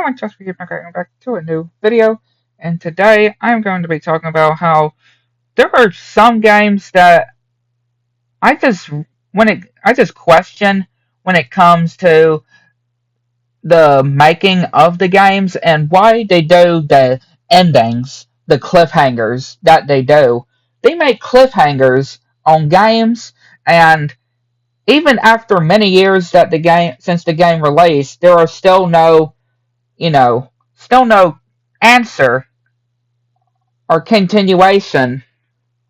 everyone, just for getting back to a new video. And today I'm going to be talking about how there are some games that I just I just question when it comes to the making of the games and why they do the endings, the cliffhangers that they do. They make cliffhangers on games, and even after many years that the game since the game released, there are still no still no answer or continuation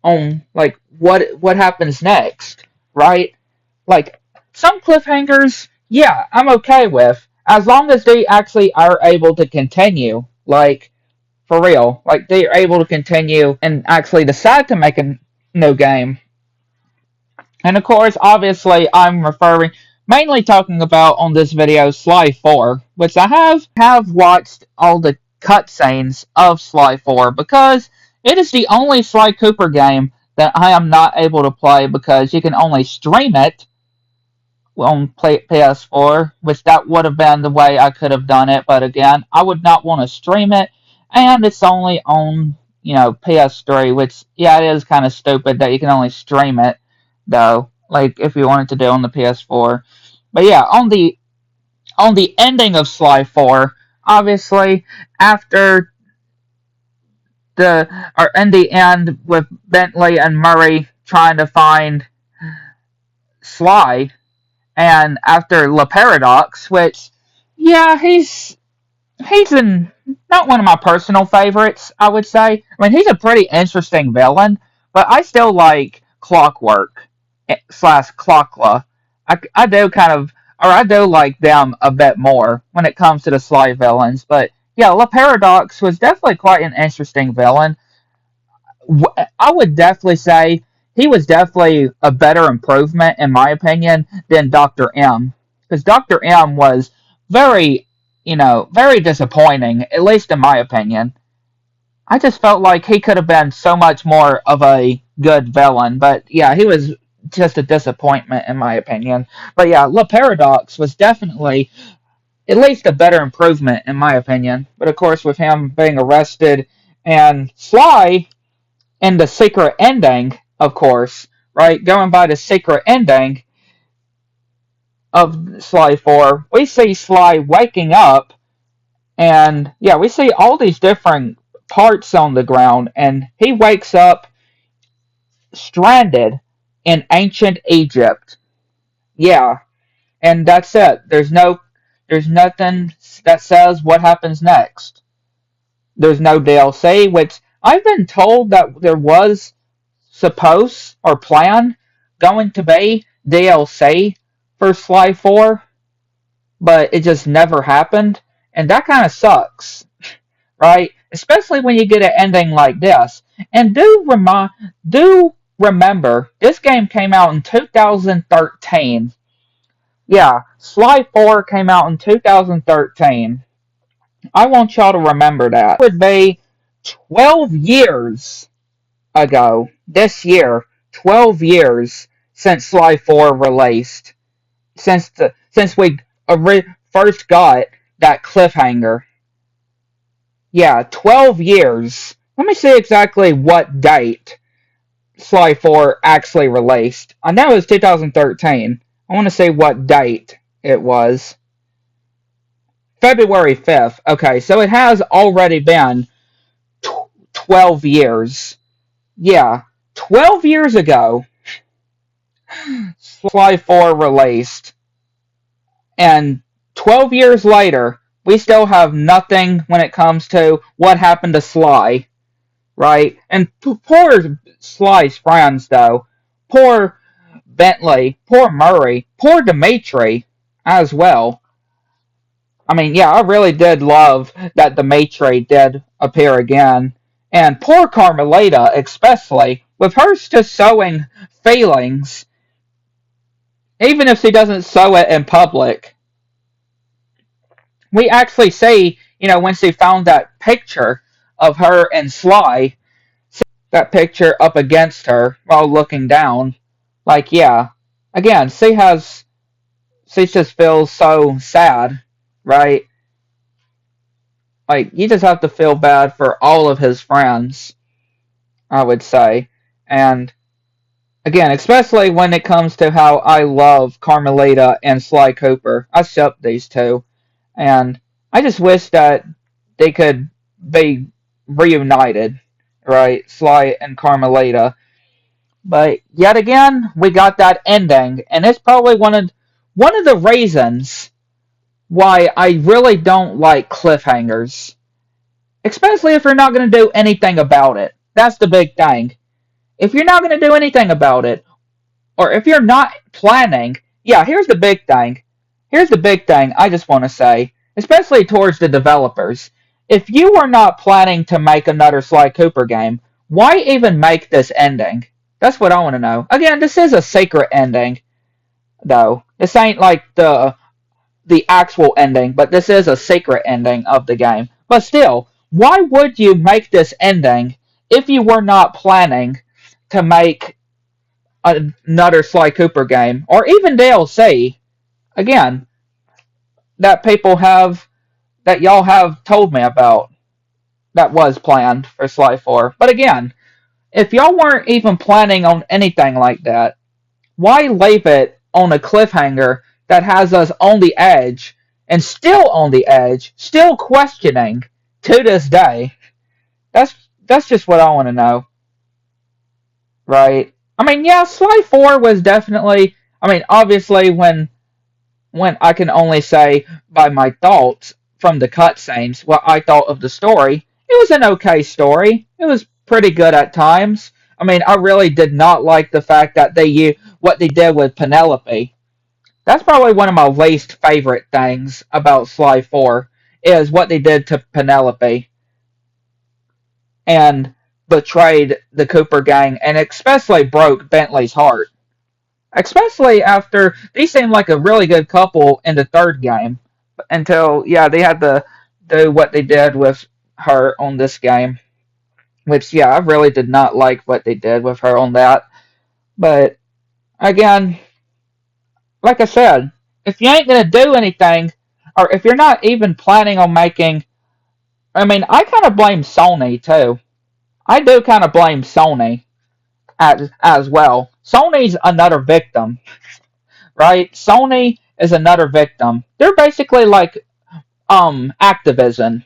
on like what happens next, right? Like some cliffhangers, yeah, I'm okay with as long as they actually are able to continue, like for real, like they are able to continue and actually decide to make a new game. And of course, obviously, I'm referring mainly talking about on this video Sly 4, which I have watched all the cutscenes of Sly 4 because it is the only Sly Cooper game that I am not able to play because you can only stream it on PS4, which that would have been the way I could have done it. But again, I would not want to stream it, and it's only on PS3, which yeah, it is kind of stupid that you can only stream it though. Like if you wanted to do on the PS4, but yeah, on the ending of Sly 4, obviously after the or in the end with Bentley and Murray trying to find Sly and after La Paradox, which yeah, he's not one of my personal favorites. I would say. I mean, he's a pretty interesting villain, but I still like Clockwork slash Clockla. I do kind of, or I do like them a bit more when it comes to the Sly villains. But yeah, La Paradox was definitely quite an interesting villain. I would definitely say he was definitely a better improvement, in my opinion, than Dr. M. Because Dr. M was very, very disappointing, at least in my opinion. I just felt like he could have been so much more of a good villain, but yeah, he was just a disappointment, in my opinion. But yeah, La Paradox was definitely at least a better improvement, in my opinion. But of course, with him being arrested and Sly in the secret ending, of course, right? Going by the secret ending of Sly 4, we see Sly waking up, and yeah, we see all these different parts on the ground, and he wakes up stranded in ancient Egypt. Yeah, and that's it. There's nothing that says what happens next. There's no DLC, which I've been told that there was supposed or plan going to be DLC for Sly 4, but it just never happened. And that kind of sucks, right? Especially when you get an ending like this. And do remember, this game came out in 2013. Yeah, Sly 4 came out in 2013. I want y'all to remember that. It would be 12 years ago, this year, 12 years since Sly 4 released, since we first got that cliffhanger. Yeah, 12 years. Let me see exactly what date Sly 4 actually released. I know it was 2013. I want to see what date it was. February 5th. Okay, so it has already been 12 years. Yeah, 12 years ago, Sly 4 released. And 12 years later, we still have nothing when it comes to what happened to Sly, right? And poor Sly's friends, though. Poor Bentley, poor Murray, poor Dimitri as well. I mean, yeah, I really did love that Dimitri did appear again. And poor Carmelita, especially, with her just showing feelings, even if she doesn't show it in public. We actually see, when she found that picture of her and Sly, that picture up against her while looking down. Like, yeah, again, she just feels so sad, right? Like, you just have to feel bad for all of his friends, I would say. And again, especially when it comes to how I love Carmelita and Sly Cooper. I ship these two. And I just wish that they could be reunited, right? Sly and Carmelita. But yet again, we got that ending, and it's probably one of the reasons why I really don't like cliffhangers, especially if you're not going to do anything about it. That's the big thing. If you're not going to do anything about it, or if you're not planning, yeah, here's the big thing. Here's the big thing I just want to say, especially towards the developers. If you were not planning to make another Sly Cooper game, why even make this ending? That's what I want to know. Again, this is a secret ending, though. This ain't like the actual ending, but this is a secret ending of the game. But still, why would you make this ending if you were not planning to make another Sly Cooper game, or even DLC, again, that people have, that y'all have told me about, that was planned for Sly 4. But again, if y'all weren't even planning on anything like that, why leave it on a cliffhanger that has us on the edge, and still on the edge, still questioning to this day? That's that's just what I want to know, right? I mean, yeah, Sly 4 was definitely, I mean, obviously when I can only say by my thoughts from the cutscenes what I thought of the story, it was an okay story. It was pretty good at times. I mean, I really did not like the fact that what they did with Penelope. That's probably one of my least favorite things about Sly 4 is what they did to Penelope and betrayed the Cooper gang and especially broke Bentley's heart. Especially after they seemed like a really good couple in the third game until, yeah, they had to do what they did with her on this game, which, yeah, I really did not like what they did with her on that. But again, like I said, if you ain't gonna do anything, or if you're not even planning on making, I mean, I kind of blame Sony too. I do kind of blame Sony as well. Sony's another victim, right? Sony is another victim. They're basically like Activision,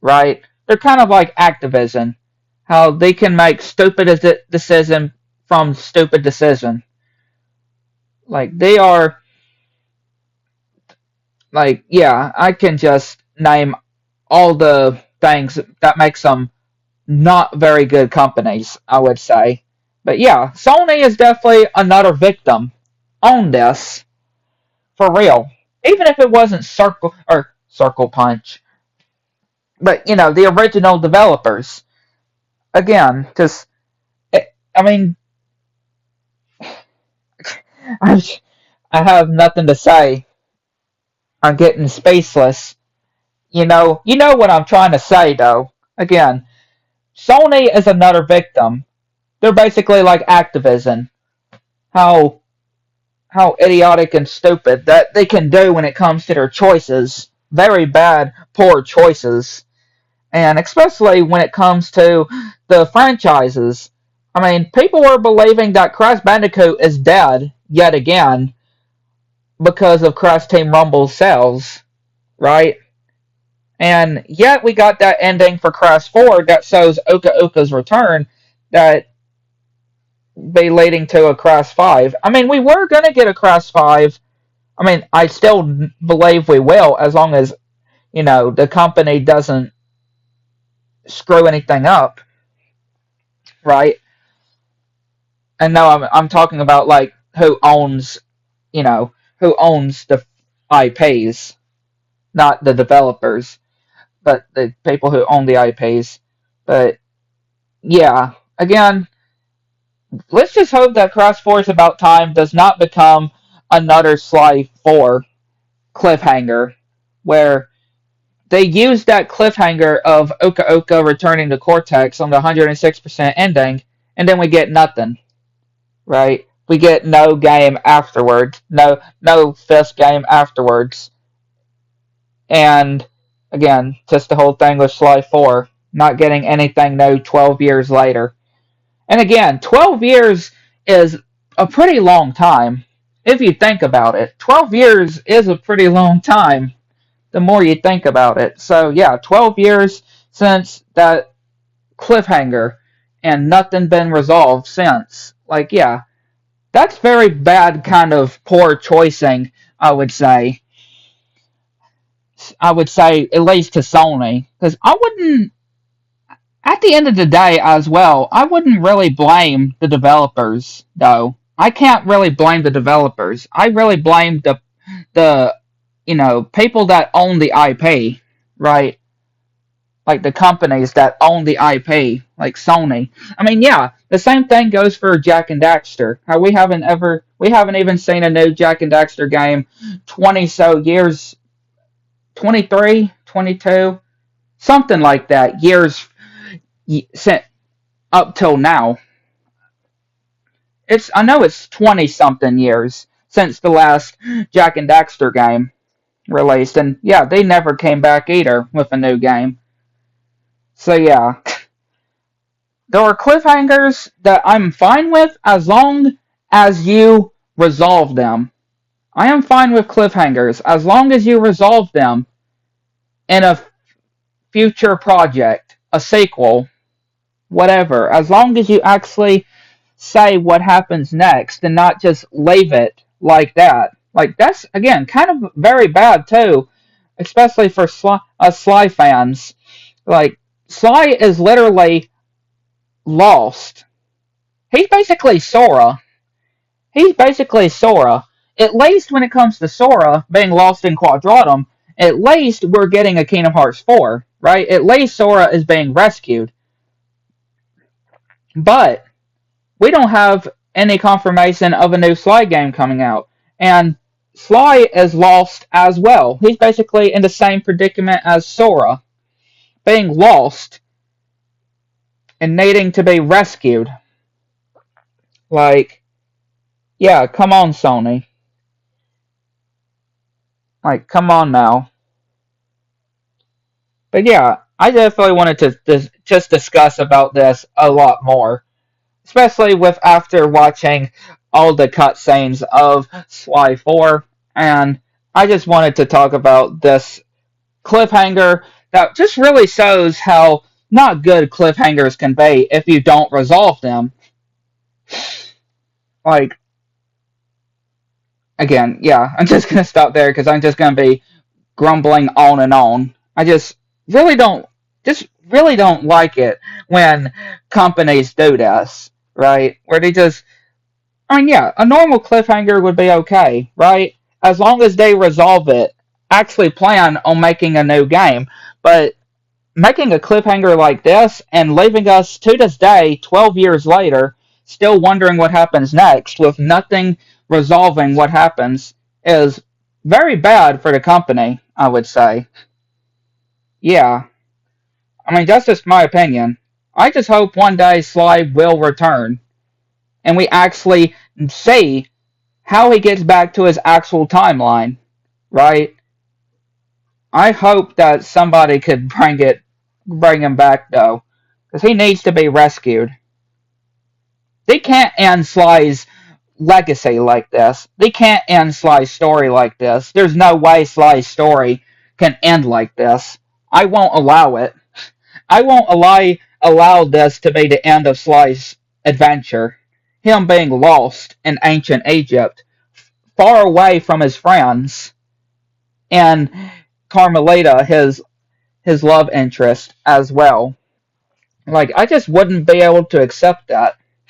right? They're kind of like Activision. How they can make stupid decision from stupid decision. Like they are like, yeah, I can just name all the things that makes them not very good companies, I would say. But yeah, Sony is definitely another victim on this for real. Even if it wasn't Circle Punch, but the original developers. Again, just I mean, I I have nothing to say. I'm getting spaceless. You know what I'm trying to say though. Again, Sony is another victim. They're basically like Activision. How how idiotic and stupid that they can do when it comes to their choices. Very bad, poor choices. And especially when it comes to the franchises. I mean, people were believing that Crash Bandicoot is dead yet again because of Crash Team Rumble's sales, right? And yet we got that ending for Crash 4 that shows Uka Uka's return that be leading to a Crash 5. I mean, we were going to get a Crash 5. I mean, I still believe we will as long as, the company doesn't screw anything up, right? And no, I'm talking about like who owns the IPs, not the developers, but the people who own the IPs. But yeah, again, let's just hope that Cross Force About Time does not become another Sly 4 cliffhanger, where they use that cliffhanger of Oka Oka returning to Cortex on the 106% ending, and then we get nothing, right? We get no game afterwards, no fifth game afterwards, and Again, just the whole thing with Sly 4, not getting anything new 12 years later. And again, 12 years is a pretty long time, if you think about it. 12 years is a pretty long time, the more you think about it. So, yeah, 12 years since that cliffhanger, and nothing been resolved since. Like, yeah, that's very bad kind of poor choicing, I would say. I would say, at least to Sony. Because I wouldn't, at the end of the day as well, I wouldn't really blame the developers, though. I can't really blame the developers. I really blame the people that own the IP, right? Like the companies that own the IP, like Sony. I mean, yeah, the same thing goes for Jack and Daxter. How we haven't even seen a new Jack and Daxter game 20 so years, 23, 22, something like that, years up till now. I know it's 20 something years since the last Jack and Daxter game released, and yeah, they never came back either with a new game. So yeah, there are cliffhangers that I'm fine with as long as you resolve them. I am fine with cliffhangers as long as you resolve them in a future project, a sequel, whatever. As long as you actually say what happens next and not just leave it like that. Like, that's, again, kind of very bad, too, especially for us Sly fans. Like, Sly is literally lost. He's basically Sora. He's basically Sora. At least when it comes to Sora being lost in Quadratum, at least we're getting a Kingdom Hearts 4, right? At least Sora is being rescued. But we don't have any confirmation of a new Sly game coming out. And Sly is lost as well. He's basically in the same predicament as Sora, being lost and needing to be rescued. Like, yeah, come on, Sony. Like, come on now. But yeah, I definitely wanted to just discuss about this a lot more, especially with after watching all the cutscenes of Sly 4, and I just wanted to talk about this cliffhanger that just really shows how not good cliffhangers can be if you don't resolve them. Like, again, yeah, I'm just gonna stop there because I'm just gonna be grumbling on and on. I really don't, just really don't like it when companies do this, right? Where they just, I mean, yeah, a normal cliffhanger would be okay, right? As long as they resolve it, actually plan on making a new game. But making a cliffhanger like this and leaving us to this day, 12 years later, still wondering what happens next with nothing resolving what happens is very bad for the company, I would say. Yeah, I mean, that's just my opinion. I just hope one day Sly will return and we actually see how he gets back to his actual timeline, right? I hope that somebody could bring him back though, because he needs to be rescued. They can't end Sly's legacy like this. They can't end Sly's story like this. There's no way Sly's story can end like this. I won't allow it. I won't allow this to be the end of Sly's adventure. Him being lost in ancient Egypt, far away from his friends, and Carmelita, his love interest as well. Like, I just wouldn't be able to accept that.